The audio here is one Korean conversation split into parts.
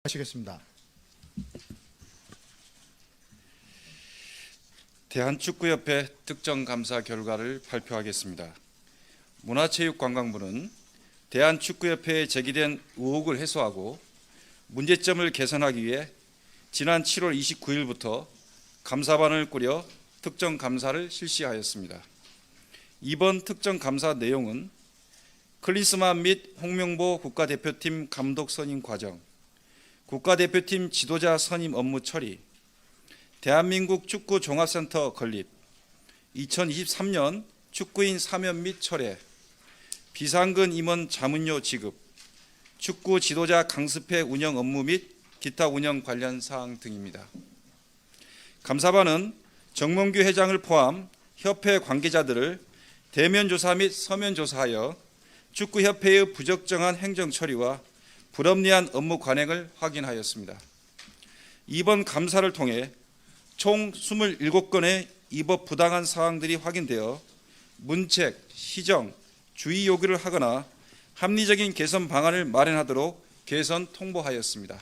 하시겠습니다. 대한축구협회 특정감사 결과를 발표하겠습니다. 문화체육관광부는 대한축구협회에 제기된 의혹을 해소하고 문제점을 개선하기 위해 지난 7월 29일부터 감사반을 꾸려 특정감사를 실시하였습니다. 이번 특정감사 내용은 클린스만 및 홍명보 국가대표팀 감독 선임 과정, 국가대표팀 지도자 선임 업무 처리, 대한민국 축구 종합센터 건립, 2023년 축구인 사면 및 철회, 비상근 임원 자문료 지급, 축구 지도자 강습회 운영 업무 및 기타 운영 관련 사항 등입니다. 감사반은 정몽규 회장을 포함 협회 관계자들을 대면 조사 및 서면 조사하여 축구협회의 부적정한 행정 처리와 불합리한 업무 관행을 확인하였습니다. 이번 감사를 통해 총 27건의 위법 부당한 사항들이 확인되어 문책, 시정, 주의 요구를 하거나 합리적인 개선 방안을 마련하도록 개선 통보하였습니다.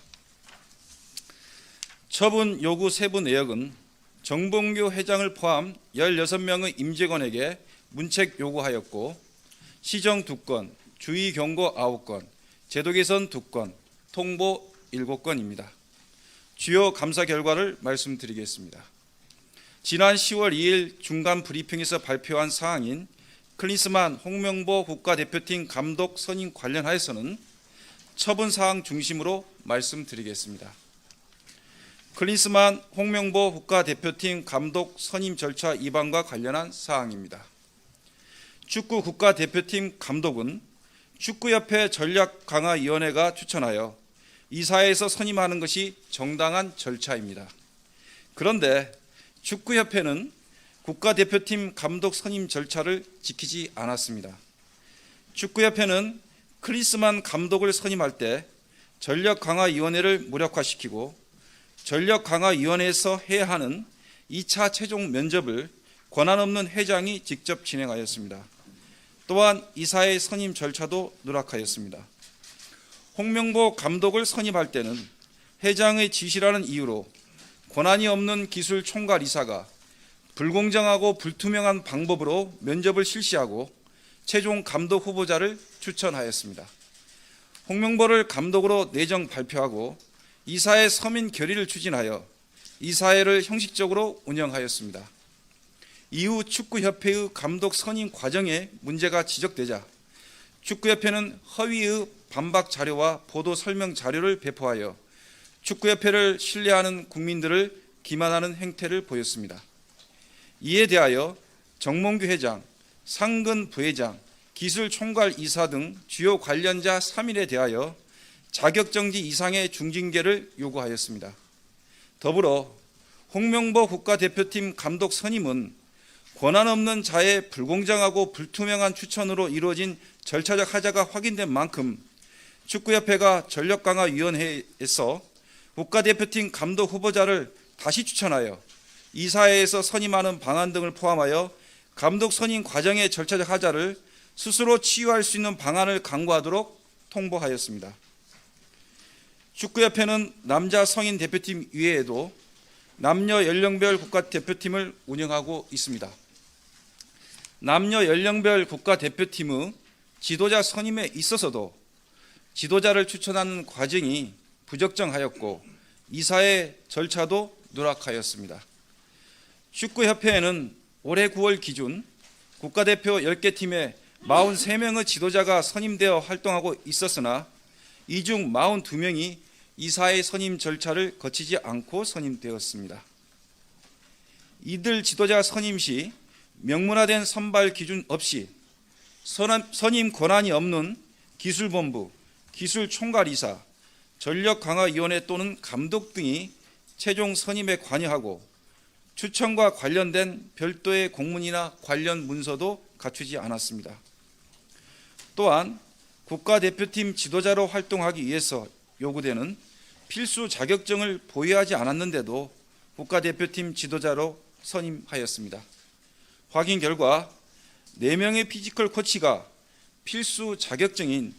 처분 요구 세부 내역은 정봉규 회장을 포함 16명의 임직원에게 문책 요구하였고, 시정 2건, 주의 경고 9건, 제도 개선 2건, 통보 7건입니다. 주요 감사 결과를 말씀드리겠습니다. 지난 10월 2일 중간 브리핑에서 발표한 사항인 클린스만 홍명보 국가대표팀 감독 선임 관련하여서는 처분 사항 중심으로 말씀드리겠습니다. 클린스만 홍명보 국가대표팀 감독 선임 절차 위반과 관련한 사항입니다. 축구 국가대표팀 감독은 축구협회 전략강화위원회가 추천하여 이사회에서 선임하는 것이 정당한 절차입니다. 그런데 축구협회는 국가대표팀 감독 선임 절차를 지키지 않았습니다. 축구협회는 클린스만 감독을 선임할 때 전력강화위원회를 무력화시키고 전력강화위원회에서 해야 하는 2차 최종 면접을 권한 없는 회장이 직접 진행하였습니다. 또한 이사회 선임 절차도 누락하였습니다. 홍명보 감독을 선임할 때는 회장의 지시라는 이유로 권한이 없는 기술 총괄 이사가 불공정하고 불투명한 방법으로 면접을 실시하고 최종 감독 후보자를 추천하였습니다. 홍명보를 감독으로 내정 발표하고 이사회 서민 결의를 추진하여 이사회를 형식적으로 운영하였습니다. 이후 축구협회의 감독 선임 과정에 문제가 지적되자 축구협회는 허위의 반박 자료와 보도 설명 자료를 배포하여 축구협회를 신뢰하는 국민들을 기만하는 행태를 보였습니다. 이에 대하여 정몽규 회장, 상근 부회장, 기술 총괄 이사 등 주요 관련자 3인에 대하여 자격정지 이상의 중징계를 요구하였습니다. 더불어 홍명보 국가대표팀 감독 선임은 권한 없는 자의 불공정하고 불투명한 추천으로 이루어진 절차적 하자가 확인된 만큼 축구협회가 전력강화위원회에서 국가대표팀 감독 후보자를 다시 추천하여 이사회에서 선임하는 방안 등을 포함하여 감독 선임 과정의 절차적 하자를 스스로 치유할 수 있는 방안을 강구하도록 통보하였습니다. 축구협회는 남자 성인 대표팀 이외에도 남녀 연령별 국가대표팀을 운영하고 있습니다. 남녀 연령별 국가대표팀의 지도자 선임에 있어서도 지도자를 추천하는 과정이 부적정하였고 이사회 절차도 누락하였습니다. 축구협회에는 올해 9월 기준 국가대표 10개 팀에 43명의 지도자가 선임되어 활동하고 있었으나 이 중 42명이 이사회 선임 절차를 거치지 않고 선임되었습니다. 이들 지도자 선임 시 명문화된 선발 기준 없이 선임 권한이 없는 기술본부, 기술총괄이사, 전력강화위원회 또는 감독 등이 최종 선임에 관여하고 추천과 관련된 별도의 공문이나 관련 문서도 갖추지 않았습니다. 또한 국가대표팀 지도자로 활동하기 위해서 요구되는 필수 자격증을 보유하지 않았는데도 국가대표팀 지도자로 선임하였습니다. 확인 결과 4명의 피지컬 코치가 필수 자격증인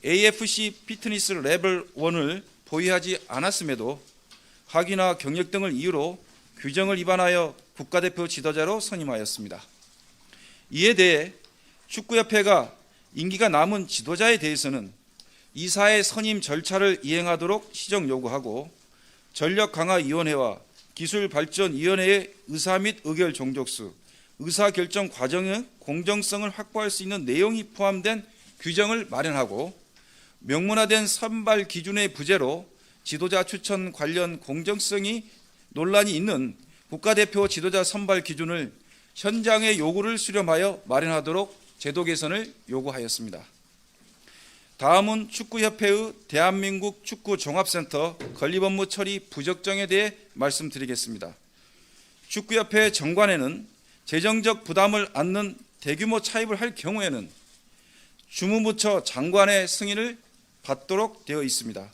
AFC 피트니스 레벨 1을 보유하지 않았음에도 학위나 경력 등을 이유로 규정을 위반하여 국가대표 지도자로 선임하였습니다. 이에 대해 축구협회가 임기가 남은 지도자에 대해서는 이사의 선임 절차를 이행하도록 시정 요구하고 전력강화위원회와 기술발전위원회의 의사 및 의결 종족수, 의사결정 과정의 공정성을 확보할 수 있는 내용이 포함된 규정을 마련하고 명문화된 선발 기준의 부재로 지도자 추천 관련 공정성이 논란이 있는 국가대표 지도자 선발 기준을 현장의 요구를 수렴하여 마련하도록 제도 개선을 요구하였습니다. 다음은 축구협회의 대한민국 축구종합센터 건립업무 처리 부적정에 대해 말씀드리겠습니다. 축구협회 정관에는 재정적 부담을 안는 대규모 차입을 할 경우에는 주무부처 장관의 승인을 받도록 되어 있습니다.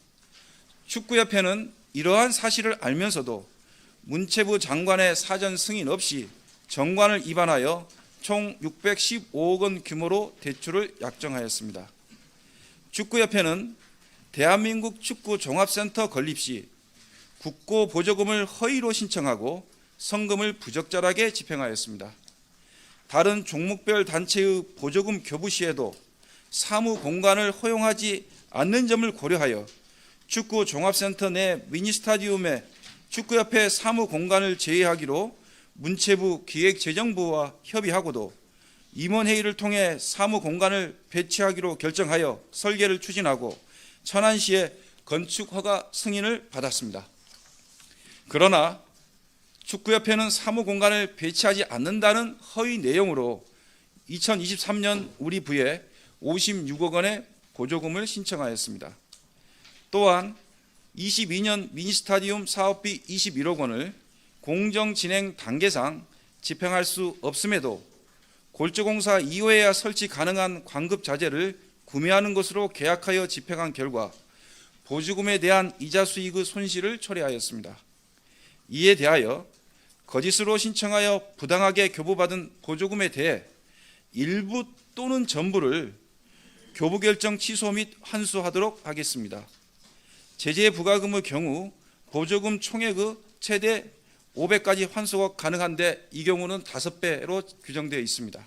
축구협회는 이러한 사실을 알면서도 문체부 장관의 사전 승인 없이 정관을 위반하여 총 615억 원 규모로 대출을 약정하였습니다. 축구협회는 대한민국 축구종합센터 건립 시 국고 보조금을 허위로 신청하고 성금을 부적절하게 집행하였습니다. 다른 종목별 단체의 보조금 교부 시에도 사무 공간을 허용하지 않는 점을 고려하여 축구종합센터 내 미니스타디움에 축구협회 사무 공간을 제외하기로 문체부 기획재정부와 협의하고도 임원회의를 통해 사무 공간을 배치하기로 결정하여 설계를 추진하고 천안시의 건축허가 승인을 받았습니다. 그러나 축구협회는 사무 공간을 배치하지 않는다는 허위 내용으로 2023년 우리 부에 56억 원의 보조금을 신청하였습니다. 또한 22년 미니스타디움 사업비 21억 원을 공정진행 단계상 집행할 수 없음에도 골조공사 이외에야 설치 가능한 광급자재를 구매하는 것으로 계약하여 집행한 결과 보조금에 대한 이자 수익의 손실을 초래하였습니다. 이에 대하여 거짓으로 신청하여 부당하게 교부받은 보조금에 대해 일부 또는 전부를 교부결정 취소 및 환수하도록 하겠습니다. 제재 부과금의 경우 보조금 총액의 최대 500까지 환수가 가능한데 이 경우는 5배로 규정되어 있습니다.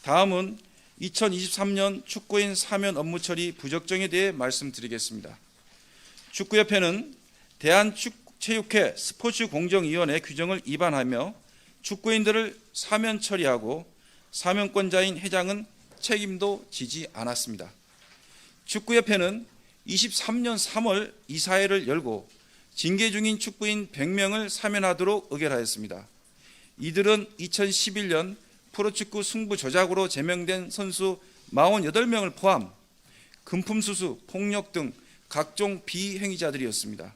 다음은 2023년 축구인 사면 업무 처리 부적정에 대해 말씀드리겠습니다. 축구협회는 대한체육회 스포츠공정위원회 규정을 위반하며 축구인들을 사면 처리하고 사면권자인 회장은 책임도 지지 않았습니다. 축구협회는 23년 3월 이사회를 열고 징계 중인 축구인 100명을 사면하도록 의결하였습니다. 이들은 2011년 프로축구 승부 조작으로 제명된 선수 48명을 포함 금품수수, 폭력 등 각종 비행위자들이었습니다.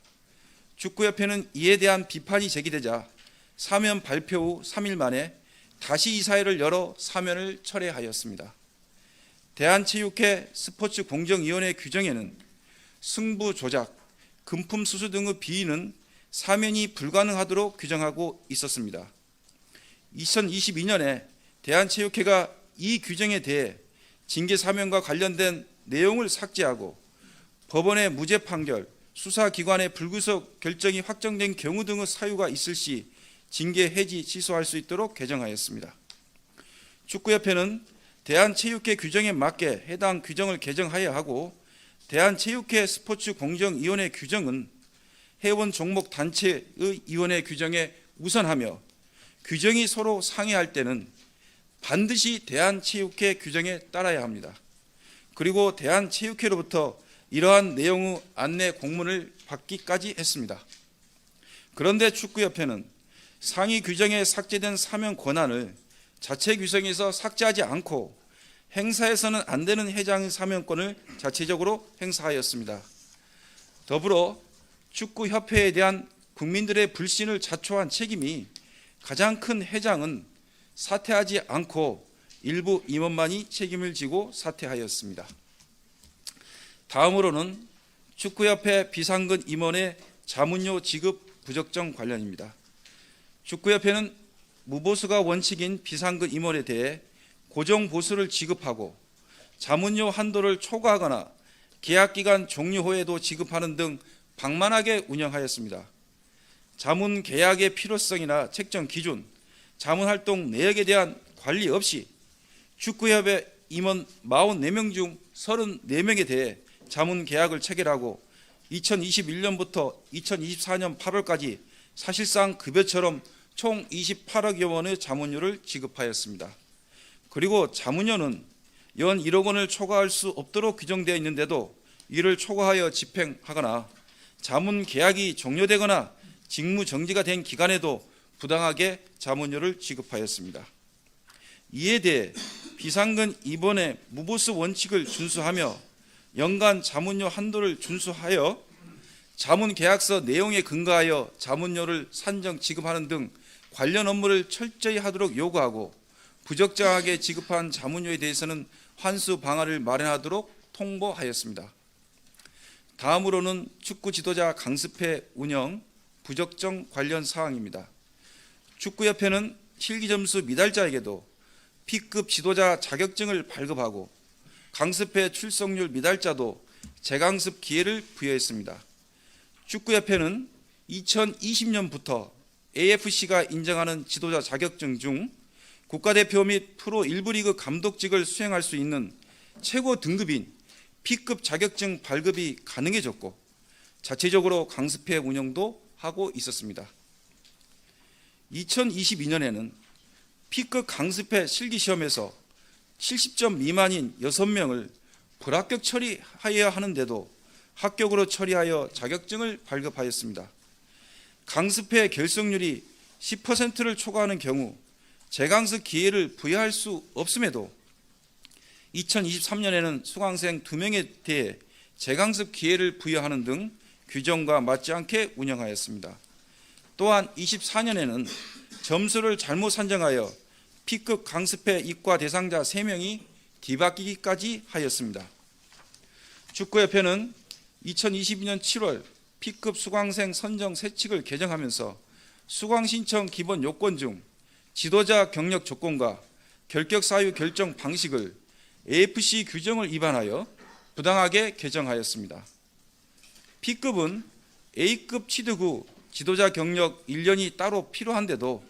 축구협회는 이에 대한 비판이 제기되자 사면 발표 후 3일 만에 다시 이사회를 열어 사면을 철회하였습니다. 대한체육회 스포츠공정위원회 규정에는 승부 조작, 금품 수수 등의 비위는 사면이 불가능하도록 규정하고 있었습니다. 2022년에 대한체육회가 이 규정에 대해 징계 사면과 관련된 내용을 삭제하고 법원의 무죄 판결, 수사기관의 불구속 결정이 확정된 경우 등의 사유가 있을 시 징계 해지 취소할 수 있도록 개정하였습니다. 축구협회는 대한체육회 규정에 맞게 해당 규정을 개정하여야 하고 대한체육회 스포츠공정위원회 규정은 회원 종목 단체의 위원회 규정에 우선하며 규정이 서로 상이할 때는 반드시 대한체육회 규정에 따라야 합니다. 그리고 대한체육회로부터 이러한 내용의 안내 공문을 받기까지 했습니다. 그런데 축구협회는 상위 규정에 삭제된 사면 권한을 자체 규정에서 삭제하지 않고 행사해서는 안 되는 회장의 사면권을 자체적으로 행사하였습니다. 더불어 축구협회에 대한 국민들의 불신을 자초한 책임이 가장 큰 회장은 사퇴하지 않고 일부 임원만이 책임을 지고 사퇴하였습니다. 다음으로는 축구협회 비상근 임원의 자문료 지급 부적정 관련입니다. 축구협회는 무보수가 원칙인 비상근 임원에 대해 고정 보수를 지급하고 자문료 한도를 초과하거나 계약기간 종료 후에도 지급하는 등 방만하게 운영하였습니다. 자문 계약의 필요성이나 책정 기준, 자문활동 내역에 대한 관리 없이 축구협회 임원 44명 중 34명에 대해 자문 계약을 체결하고 2021년부터 2024년 8월까지 사실상 급여처럼 총 28억여 원의 자문료를 지급하였습니다. 그리고 자문료는 연 1억 원을 초과할 수 없도록 규정되어 있는데도 이를 초과하여 집행하거나 자문 계약이 종료되거나 직무 정지가 된 기간에도 부당하게 자문료를 지급하였습니다. 이에 대해 비상근 이번에 무보수 원칙을 준수하며 연간 자문료 한도를 준수하여 자문 계약서 내용에 근거하여 자문료를 산정 지급하는 등 관련 업무를 철저히 하도록 요구하고 부적정하게 지급한 자문료에 대해서는 환수 방안을 마련하도록 통보하였습니다. 다음으로는 축구 지도자 강습회 운영 부적정 관련 사항입니다. 축구협회는 실기 점수 미달자에게도 P급 지도자 자격증을 발급하고 강습회 출석률 미달자도 재강습 기회를 부여했습니다. 축구협회는 2020년부터 AFC가 인정하는 지도자 자격증 중 국가대표 및 프로 1부 리그 감독직을 수행할 수 있는 최고 등급인 P급 자격증 발급이 가능해졌고 자체적으로 강습회 운영도 하고 있었습니다. 2022년에는 P급 강습회 실기시험에서 70점 미만인 6명을 불합격 처리하여야 하는데도 합격으로 처리하여 자격증을 발급하였습니다. 강습회 결석률이 10%를 초과하는 경우 재강습 기회를 부여할 수 없음에도 2023년에는 수강생 2명에 대해 재강습 기회를 부여하는 등 규정과 맞지 않게 운영하였습니다. 또한 24년에는 점수를 잘못 산정하여 P급 강습회 입과 대상자 3명이 뒤바뀌기까지 하였습니다. 축구협회는 2022년 7월 P급 수강생 선정 세칙을 개정하면서 수강 신청 기본 요건 중 지도자 경력 조건과 결격 사유 결정 방식을 AFC 규정을 위반하여 부당하게 개정하였습니다. P급은 A급 취득 후 지도자 경력 1년이 따로 필요한데도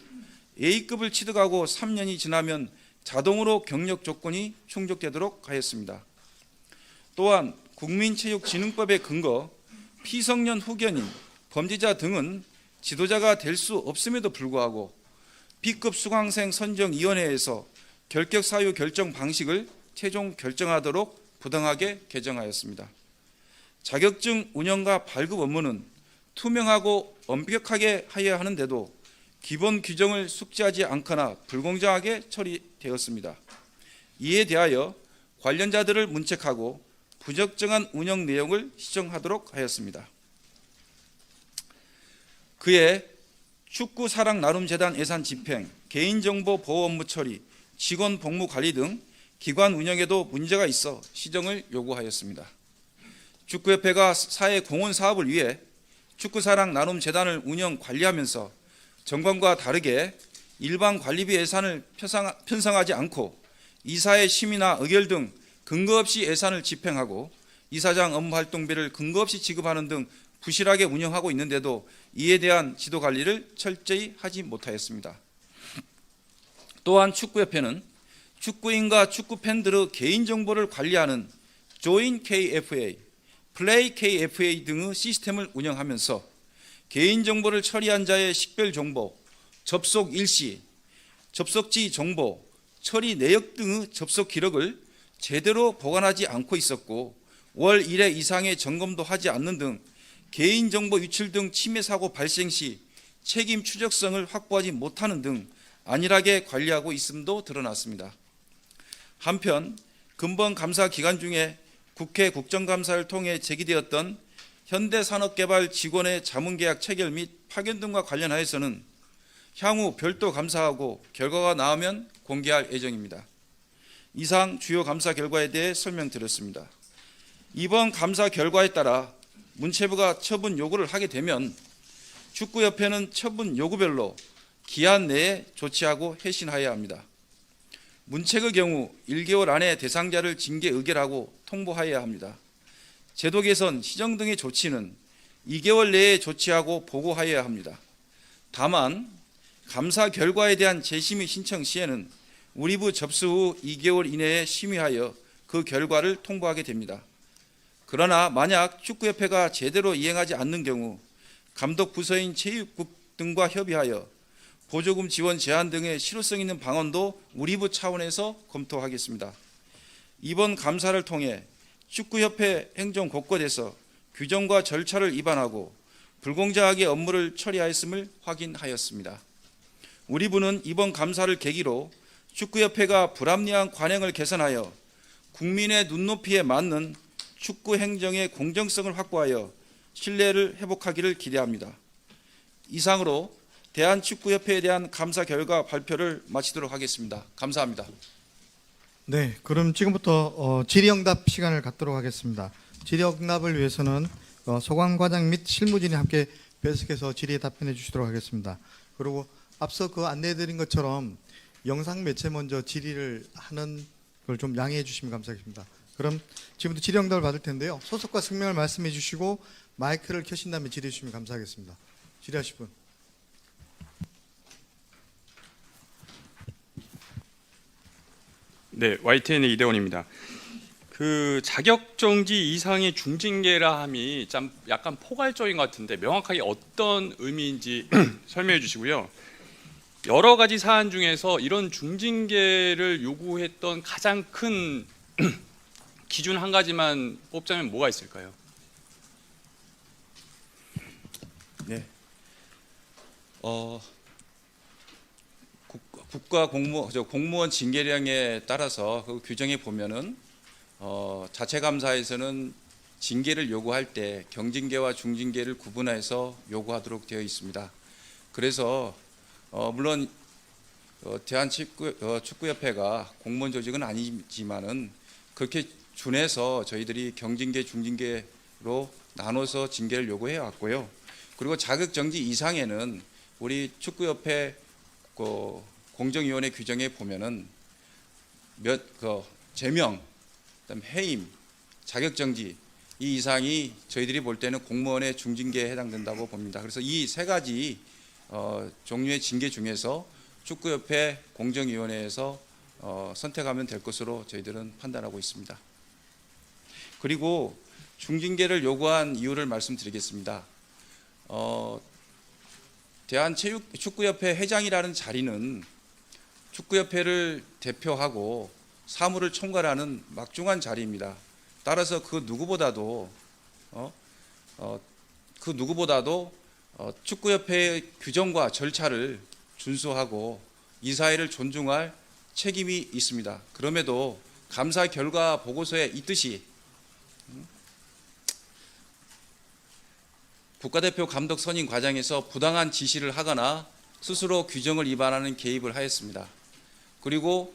A급을 취득하고 3년이 지나면 자동으로 경력 조건이 충족되도록 하였습니다. 또한 국민체육진흥법에 근거 피성년 후견인, 범죄자 등은 지도자가 될 수 없음에도 불구하고 B급 수강생 선정위원회에서 결격 사유 결정 방식을 최종 결정하도록 부당하게 개정하였습니다. 자격증 운영과 발급 업무는 투명하고 엄격하게 하여야 하는데도 기본 규정을 숙지하지 않거나 불공정하게 처리되었습니다. 이에 대하여 관련자들을 문책하고 부적정한 운영 내용을 시정하도록 하였습니다. 그에 축구사랑나눔재단 예산 집행, 개인정보 보호 업무 처리, 직원 복무 관리 등 기관 운영에도 문제가 있어 시정을 요구하였습니다. 축구협회가 사회 공헌 사업을 위해 축구사랑나눔재단을 운영 관리하면서 정관과 다르게 일반 관리비 예산을 편성하지 않고 이사의 심의나 의결 등 근거 없이 예산을 집행하고 이사장 업무 활동비를 근거 없이 지급하는 등 부실하게 운영하고 있는데도 이에 대한 지도 관리를 철저히 하지 못하였습니다. 또한 축구협회는 축구인과 축구팬들의 개인정보를 관리하는 조인 KFA, 플레이 KFA 등의 시스템을 운영하면서 개인정보를 처리한 자의 식별정보, 접속 일시, 접속지 정보, 처리 내역 등의 접속 기록을 제대로 보관하지 않고 있었고 월 1회 이상의 점검도 하지 않는 등 개인정보 유출 등 침해 사고 발생 시 책임 추적성을 확보하지 못하는 등 안일하게 관리하고 있음도 드러났습니다. 한편 근본 감사 기간 중에 국회 국정감사를 통해 제기되었던 현대산업개발 직원의 자문계약 체결 및 파견 등과 관련하여서는 향후 별도 감사하고 결과가 나오면 공개할 예정입니다. 이상 주요 감사 결과에 대해 설명드렸습니다. 이번 감사 결과에 따라 문체부가 처분 요구를 하게 되면 축구협회는 처분 요구별로 기한 내에 조치하고 회신하여야 합니다. 문책의 경우 1개월 안에 대상자를 징계 의결하고 통보하여야 합니다. 제도 개선, 시정 등의 조치는 2개월 내에 조치하고 보고하여야 합니다. 다만 감사 결과에 대한 재심의 신청 시에는 우리부 접수 후 2개월 이내에 심의하여 그 결과를 통보하게 됩니다. 그러나 만약 축구협회가 제대로 이행하지 않는 경우 감독 부서인 체육국 등과 협의하여 보조금 지원 제한 등의 실효성 있는 방안도 우리부 차원에서 검토하겠습니다. 이번 감사를 통해 축구협회 행정 곳곳에서 규정과 절차를 위반하고 불공정하게 업무를 처리하였음을 확인하였습니다. 우리 부는 이번 감사를 계기로 축구협회가 불합리한 관행을 개선하여 국민의 눈높이에 맞는 축구 행정의 공정성을 확보하여 신뢰를 회복하기를 기대합니다. 이상으로 대한축구협회에 대한 감사 결과 발표를 마치도록 하겠습니다. 감사합니다. 네, 그럼 지금부터 질의응답 시간을 갖도록 하겠습니다. 질의응답을 위해서는 소관과장 및 실무진이 함께 배석해서 질의에 답변해 주시도록 하겠습니다. 그리고 앞서 안내해드린 것처럼 영상 매체 먼저 질의를 하는 걸 좀 양해해 주시면 감사하겠습니다. 그럼 지금부터 질의응답을 받을 텐데요. 소속과 성명을 말씀해 주시고 마이크를 켜신 다음에 질의해 주시면 감사하겠습니다. 질의하실 분. 네, YTN의 이대원입니다. 그 자격정지 이상의 중징계라 함이 좀 약간 포괄적인 것 같은데 명확하게 어떤 의미인지 설명해 주시고요. 여러 가지 사안 중에서 이런 중징계를 요구했던 가장 큰 기준 한 가지만 뽑자면 뭐가 있을까요? 네. 국가 공무원 징계령에 따라서 그 규정에 보면은 자체 감사에서는 징계를 요구할 때 경징계와 중징계를 구분해서 요구하도록 되어 있습니다. 그래서 물론 대한축구협회가 공무원 조직은 아니지만은 그렇게 준해서 저희들이 경징계, 중징계로 나눠서 징계를 요구해 왔고요. 그리고 자격정지 이상에는 우리 축구협회 공정위원회 규정에 보면은 제명, 그다음 해임, 자격정지 이 이상이 저희들이 볼 때는 공무원의 중징계에 해당된다고 봅니다. 그래서 이 세 가지 종류의 징계 중에서 축구협회 공정위원회에서 선택하면 될 것으로 저희들은 판단하고 있습니다. 그리고 중징계를 요구한 이유를 말씀드리겠습니다. 대한축구협회 회장이라는 자리는 축구협회를 대표하고 사무를 총괄하는 막중한 자리입니다. 따라서 그 누구보다도 축구협회의 규정과 절차를 준수하고 이 사회를 존중할 책임이 있습니다. 그럼에도 감사 결과 보고서에 있듯이 국가대표 감독 선임 과정에서 부당한 지시를 하거나 스스로 규정을 위반하는 개입을 하였습니다. 그리고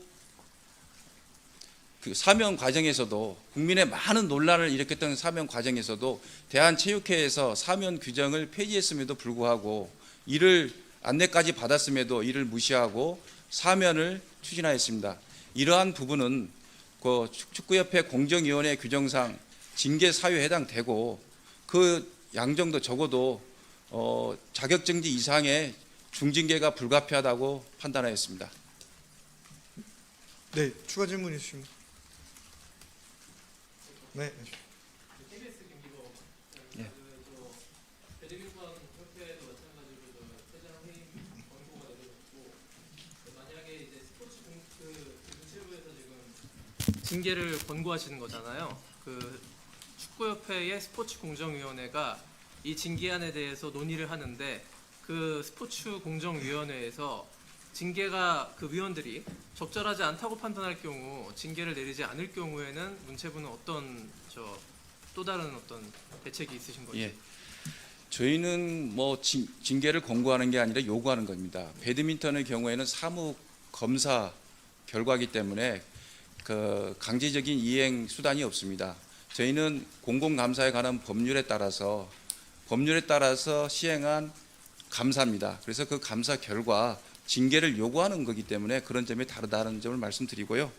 그 사면 과정에서도 국민의 많은 논란을 일으켰던 사면 과정에서도 대한체육회에서 사면 규정을 폐지했음에도 불구하고 이를 안내까지 받았음에도 이를 무시하고 사면을 추진하였습니다. 이러한 부분은 그 축구협회 공정위원회 규정상 징계 사유에 해당되고 그 양정도 적어도 자격정지 이상의 중징계가 불가피하다고 판단하였습니다. 네, 추가 질문 있으십니까? 네. 징계를 권고하시는 거잖아요. 그 축구협회의 스포츠공정위원회가 이 징계안에 대해서 논의를 하는데 그 스포츠공정위원회에서 징계가 그 위원들이 적절하지 않다고 판단할 경우 징계를 내리지 않을 경우에는 문체부는 어떤 또 다른 어떤 대책이 있으신 거죠? 예. 저희는 뭐 징계를 권고하는 게 아니라 요구하는 겁니다. 배드민턴의 경우에는 사무 검사 결과이기 때문에 그 강제적인 이행 수단이 없습니다. 저희는 공공감사에 관한 법률에 따라서 시행한 감사입니다. 그래서 그 감사 결과 징계를 요구하는 거기 때문에 그런 점이 다르다는 점을 말씀드리고요.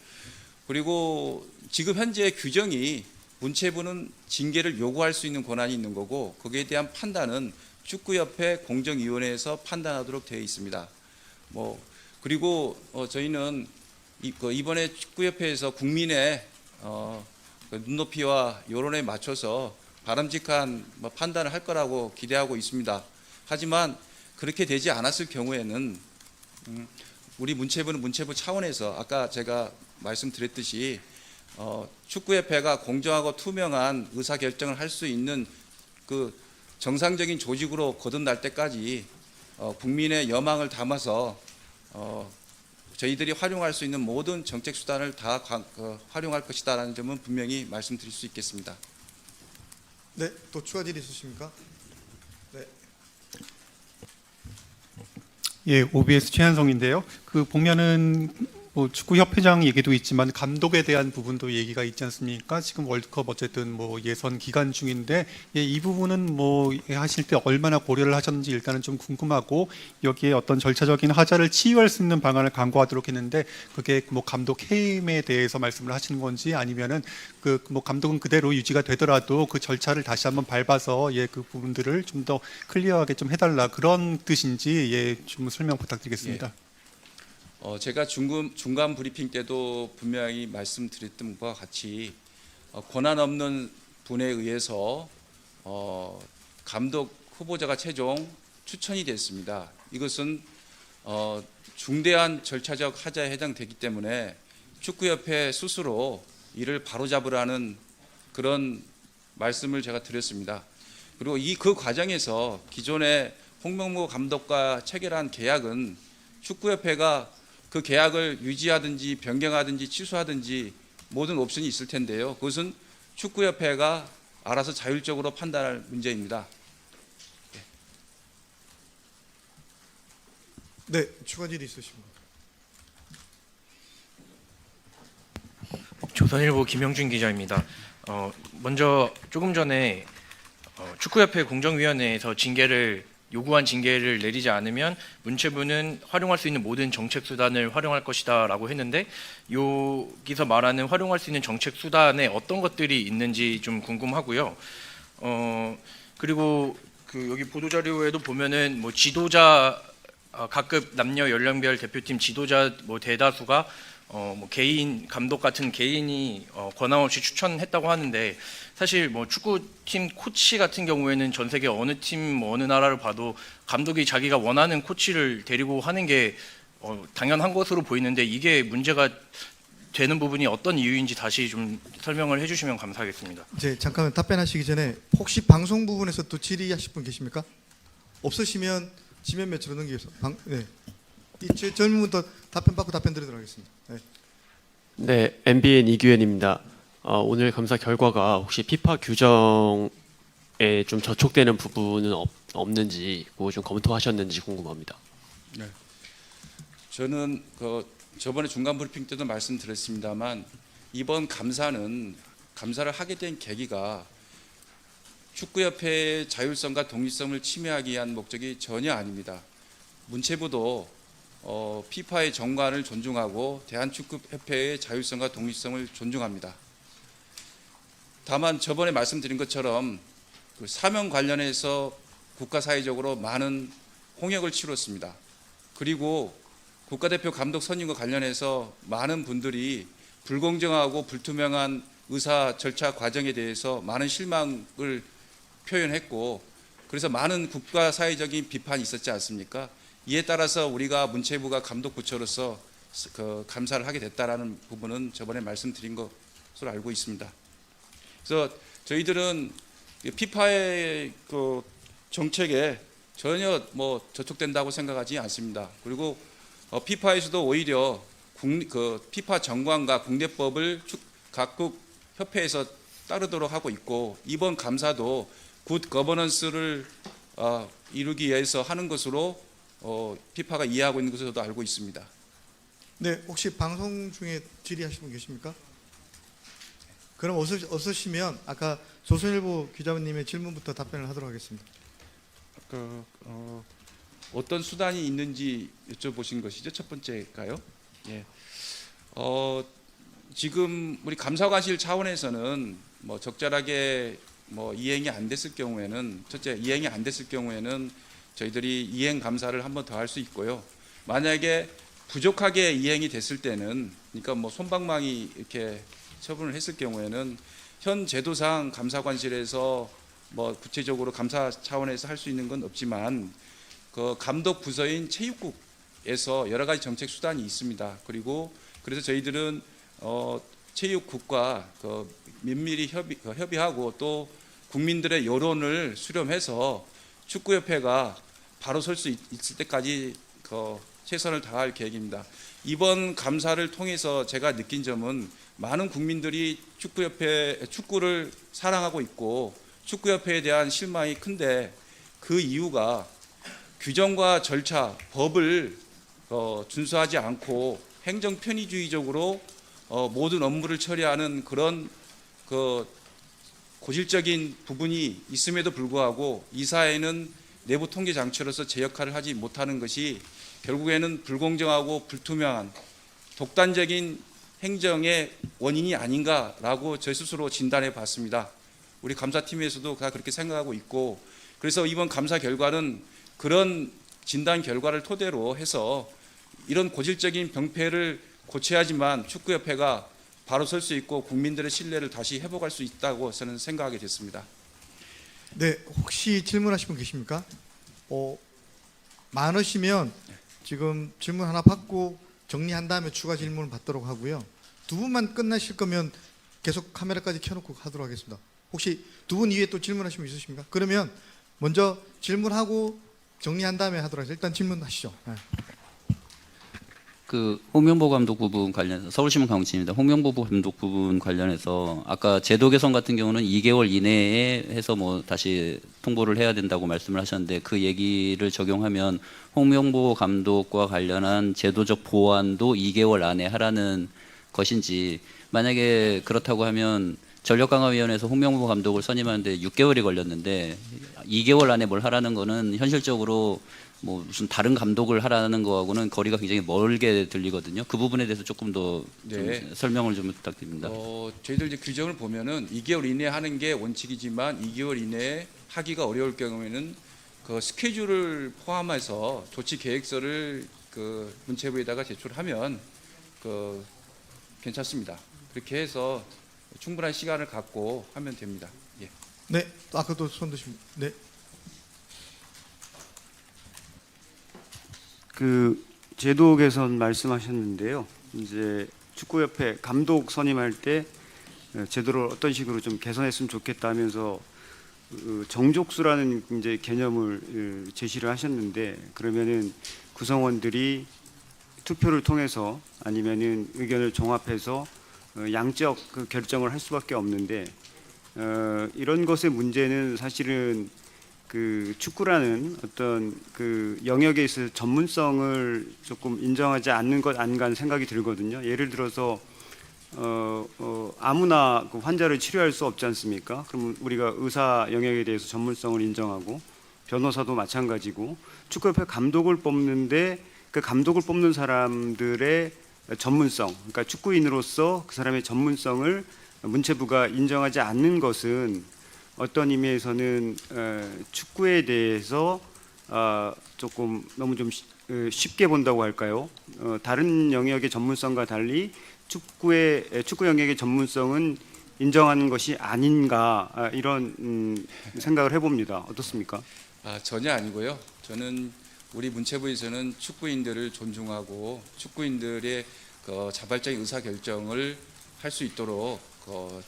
그리고 지금 현재 규정이 문체부는 징계를 요구할 수 있는 권한이 있는 거고 거기에 대한 판단은 축구협회 공정위원회에서 판단하도록 되어 있습니다. 그리고 저희는 이번에 축구협회에서 국민의 눈높이와 여론에 맞춰서 바람직한 판단을 할 거라고 기대하고 있습니다. 하지만 그렇게 되지 않았을 경우에는 우리 문체부는 문체부 차원에서 아까 제가 말씀드렸듯이 축구협회가 공정하고 투명한 의사결정을 할 수 있는 그 정상적인 조직으로 거듭날 때까지 국민의 여망을 담아서 저희들이 활용할 수 있는 모든 정책 수단을 다 활용할 것이다라는 점은 분명히 말씀드릴 수 있겠습니다. 네, 또 추가 질의 있으십니까? 네. 예, OBS 최한성인데요. 그 보면은 뭐 축구 협회장 얘기도 있지만 감독에 대한 부분도 얘기가 있지 않습니까? 지금 월드컵 어쨌든 뭐 예선 기간 중인데 예, 이 부분은 뭐 하실 때 얼마나 고려를 하셨는지 일단은 좀 궁금하고 여기에 어떤 절차적인 하자를 치유할 수 있는 방안을 강구하도록 했는데 그게 뭐 감독 해임에 대해서 말씀을 하시는 건지 아니면은 그 뭐 감독은 그대로 유지가 되더라도 그 절차를 다시 한번 밟아서 예, 그 부분들을 좀 더 클리어하게 좀 해달라 그런 뜻인지 예, 좀 설명 부탁드리겠습니다. 제가 중간 브리핑 때도 분명히 말씀드렸던 것과 같이 권한 없는 분에 의해서 감독 후보자가 최종 추천이 됐습니다. 이것은 중대한 절차적 하자에 해당되기 때문에 축구협회 스스로 이를 바로잡으라는 그런 말씀을 제가 드렸습니다. 그리고 그 과정에서 기존의 홍명보 감독과 체결한 계약은 축구협회가 그 계약을 유지하든지 변경하든지 취소하든지 모든 옵션이 있을 텐데요. 그것은 축구협회가 알아서 자율적으로 판단할 문제입니다. 네, 추가 질의 있으십니까? 조선일보 김영준 기자입니다. 먼저 조금 전에 축구협회 공정위원회에서 요구한 징계를 내리지 않으면 문체부는 활용할 수 있는 모든 정책 수단을 활용할 것이다라고 했는데 여기서 말하는 활용할 수 있는 정책 수단에 어떤 것들이 있는지 좀 궁금하고요. 그리고 그 여기 보도 자료에도 보면은 뭐 지도자 각급 남녀 연령별 대표팀 지도자 뭐 대다수가 뭐 개인 감독 같은 개인이 권한 없이 추천했다고 하는데 사실 뭐 축구팀 코치 같은 경우에는 전 세계 어느 팀 어느 나라를 봐도 감독이 자기가 원하는 코치를 데리고 하는 게 당연한 것으로 보이는데 이게 문제가 되는 부분이 어떤 이유인지 다시 좀 설명을 해주시면 감사하겠습니다. 이제 잠깐 답변하시기 전에 혹시 방송 부분에서 또 질의하실 분 계십니까? 없으시면 지면 매체로 넘기겠습니다. 네. 이 질문부터 답변 받고 답변 드리도록 하겠습니다. 네. 네, MBN 이규현입니다. 오늘 감사 결과가 혹시 피파 규정에 좀 저촉되는 부분은 없는지 그거 좀 검토하셨는지 궁금합니다. 네. 저는 저번에 중간 브리핑 때도 말씀드렸습니다만 이번 감사를 하게 된 계기가 축구협회의 자율성과 독립성을 침해하기 위한 목적이 전혀 아닙니다. 문체부도 피파의 정관을 존중하고 대한축구협회의 자율성과 독립성을 존중합니다. 다만 저번에 말씀드린 것처럼 그 사명 관련해서 국가사회적으로 많은 홍역을 치렀습니다. 그리고 국가대표 감독 선임과 관련해서 많은 분들이 불공정하고 불투명한 의사 절차 과정에 대해서 많은 실망을 표현했고 그래서 많은 국가사회적인 비판이 있었지 않습니까? 이에 따라서 우리가 문체부가 감독부처로서 감사를 하게 됐다라는 부분은 저번에 말씀드린 것으로 알고 있습니다. 그래서 저희들은 피파의 그 정책에 전혀 뭐 저촉된다고 생각하지 않습니다. 그리고 피파에서도 오히려 피파 정관과 국내법을 각국 협회에서 따르도록 하고 있고 이번 감사도 굿 거버넌스를 이루기 위해서 하는 것으로 피파가 이해하고 있는 것으로 저도 알고 있습니다. 네, 혹시 방송 중에 질의하실 분 계십니까? 그럼 없으시면 아까 조선일보 기자님의 질문부터 답변을 하도록 하겠습니다. 어떤 수단이 있는지 여쭤보신 것이죠. 첫 번째가요. 예. 지금 우리 감사관실 차원에서는 뭐 적절하게 뭐 이행이 안 됐을 경우에는 첫째 이행이 안 됐을 경우에는 저희들이 이행 감사를 한 번 더 할 수 있고요. 만약에 부족하게 이행이 됐을 때는 그러니까 뭐 솜방망이 이렇게 처분을 했을 경우에는 현 제도상 감사관실에서 뭐 구체적으로 감사 차원에서 할 수 있는 건 없지만 그 감독 부서인 체육국에서 여러 가지 정책 수단이 있습니다. 그리고 그래서 저희들은 체육국과 면밀히 협의하고 또 국민들의 여론을 수렴해서 축구협회가 바로 설 수 있을 때까지 최선을 다할 계획입니다. 이번 감사를 통해서 제가 느낀 점은 많은 국민들이 축구를 사랑하고 있고 축구협회에 대한 실망이 큰데 그 이유가 규정과 절차, 법을 준수하지 않고 행정 편의주의적으로 모든 업무를 처리하는 그런 고질적인 부분이 있음에도 불구하고 이사회는 내부 통계 장치로서 제 역할을 하지 못하는 것이 결국에는 불공정하고 불투명한 독단적인 행정의 원인이 아닌가라고 저 스스로 진단해 봤습니다. 우리 감사팀에서도 다 그렇게 생각하고 있고 그래서 이번 감사 결과는 그런 진단 결과를 토대로 해서 이런 고질적인 병폐를 고쳐야지만 축구협회가 바로 설 수 있고 국민들의 신뢰를 다시 회복할 수 있다고 저는 생각하게 됐습니다. 네, 혹시 질문하신 분 계십니까? 많으시면 지금 질문 하나 받고 정리한 다음에 추가 질문을 받도록 하고요. 두 분만 끝나실 거면 계속 카메라까지 켜놓고 하도록 하겠습니다. 혹시 두 분 이외에 또 질문하신 분 있으십니까? 그러면 먼저 질문하고 정리한 다음에 하도록 하겠습니다. 일단 질문하시죠. 네. 그 홍명보 감독 부분 관련해서 서울신문 강훈진입니다. 홍명보 감독 부분 관련해서 아까 제도 개선 같은 경우는 2개월 이내에 해서 뭐 다시 통보를 해야 된다고 말씀을 하셨는데 그 얘기를 적용하면 홍명보 감독과 관련한 제도적 보완도 2개월 안에 하라는 것인지 만약에 그렇다고 하면 전력강화위원회에서 홍명보 감독을 선임하는데 6개월이 걸렸는데 2개월 안에 뭘 하라는 거는 현실적으로 뭐 무슨 다른 감독을 하라는 거하고는 거리가 굉장히 멀게 들리거든요. 그 부분에 대해서 조금 더 네. 설명을 좀 부탁드립니다. 저희들 이제 규정을 보면은 2개월 이내에 하는 게 원칙이지만 2개월 이내에 하기가 어려울 경우에는 그 스케줄을 포함해서 조치 계획서를 그 문체부에다가 제출하면 그 괜찮습니다. 그렇게 해서 충분한 시간을 갖고 하면 됩니다. 예. 네, 아까도 손 드십니다. 네. 그 제도 개선 말씀하셨는데요. 이제 축구협회 감독 선임할 때 제도를 어떤 식으로 좀 개선했으면 좋겠다면서 정족수라는 이제 개념을 제시를 하셨는데 그러면은 구성원들이 투표를 통해서 아니면은 의견을 종합해서 양적 그 결정을 할 수밖에 없는데 이런 것의 문제는 사실은 그 축구라는 어떤 그 영역에 있어서 전문성을 조금 인정하지 않는 것 아닌가 하는 생각이 들거든요. 예를 들어서 아무나 그 환자를 치료할 수 없지 않습니까? 그럼 우리가 의사 영역에 대해서 전문성을 인정하고 변호사도 마찬가지고 축구협회 감독을 뽑는데 그 감독을 뽑는 사람들의 전문성, 그러니까 축구인으로서 그 사람의 전문성을 문체부가 인정하지 않는 것은 어떤 의미에서는 축구에 대해서 조금 너무 좀 쉽게 본다고 할까요? 다른 영역의 전문성과 달리 축구 영역의 전문성은 인정하는 것이 아닌가 이런 생각을 해봅니다. 어떻습니까? 전혀 아니고요. 저는 우리 문체부에서는 축구인들을 존중하고 축구인들의 그 자발적인 의사 결정을 할 수 있도록 뭐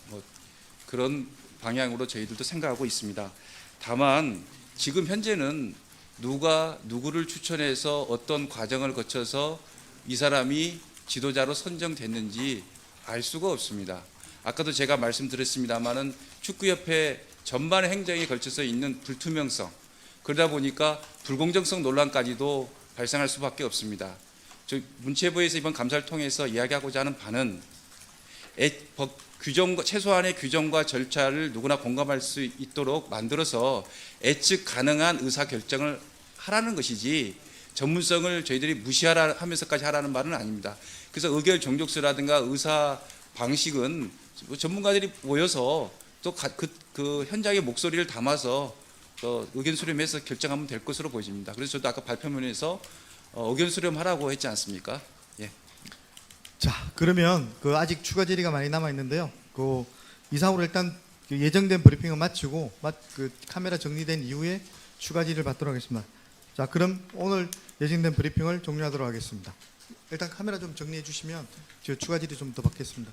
그런 방향으로 저희들도 생각하고 있습니다. 다만 지금 현재는 누가 누구를 추천해서 어떤 과정을 거쳐서 이 사람이 지도자로 선정됐는지 알 수가 없습니다. 아까도 제가 말씀드렸습니다마는 축구협회 전반의 행정에 걸쳐서 있는 불투명성, 그러다 보니까 불공정성 논란까지도 발생할 수밖에 없습니다. 문체부에서 이번 감사를 통해서 이야기하고자 하는 바는 최소한의 규정과 절차를 누구나 공감할 수 있도록 만들어서 예측 가능한 의사 결정을 하라는 것이지 전문성을 저희들이 무시하라 하면서까지 하라는 말은 아닙니다. 그래서 의결 종족수라든가 의사 방식은 전문가들이 모여서 또 그 현장의 목소리를 담아서 의견 수렴해서 결정하면 될 것으로 보여집니다. 그래서 저도 아까 발표문에서 의견 수렴하라고 했지 않습니까? 예. 자, 그러면 그 아직 추가 질의가 많이 남아 있는데요. 그 이상으로 일단 그 예정된 브리핑은 마치고 그 카메라 정리된 이후에 추가 질의를 받도록 하겠습니다. 자, 그럼 오늘 예정된 브리핑을 종료하도록 하겠습니다. 일단 카메라 좀 정리해 주시면 저 추가 질의 좀 더 받겠습니다.